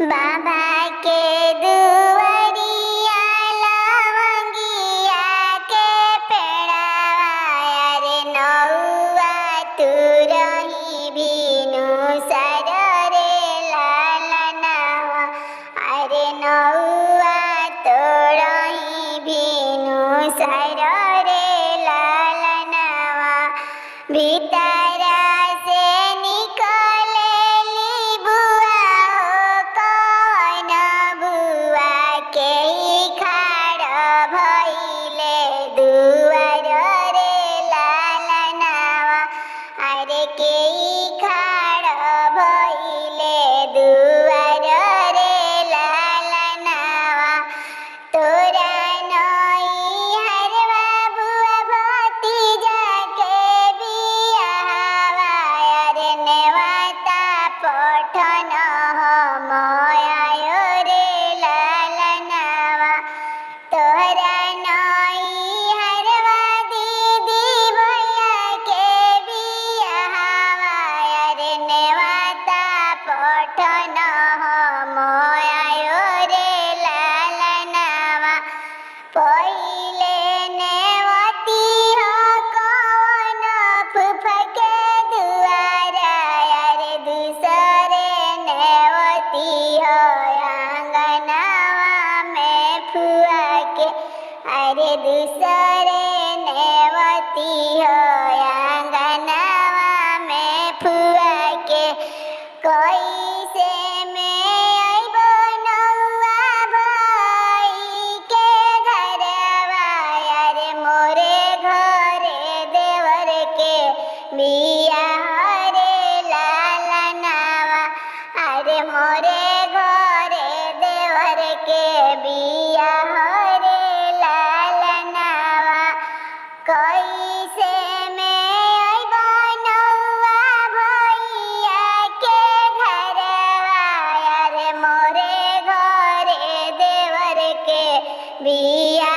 बाबा के दुआरिया लवंगिया के पेड़ावा रे नौआ तू रही भीनु सर रे लालनावा अरे नौआ तो रही भीनु सर रे लालनावा भीतरा से निकलेली बुआ हो कौन बुआ के खाड़ भइले दुआर रे लालनावा अरे के खाड़ भइले दुआर रे लालनावा तोरा नई हरवा बुआ भतीजा के बियाहवा रे नेवाता पठन हम आयो रे लालनावा तोरा नई हरवा दीदी भैया के बियाहवा रे नेवाता पठन हम आयो रे लालनावा पहिले नेवती हो कौन फूफा के दुआरा रे दूसरे नेवती हो आंगनवा में फुआ के अरे दूसरे नेवती हो आंगनवा में फुआ के कैसे में अइबो नौआ भाई के घरवा रे मोरे घरे देवर के बियाह रे लालनावा अरे मोरे घरे देवर के बियाह रे लालनावा कैसे में अइबो नौआ भैया के घरवा रे मोरे घरे देवर के बिया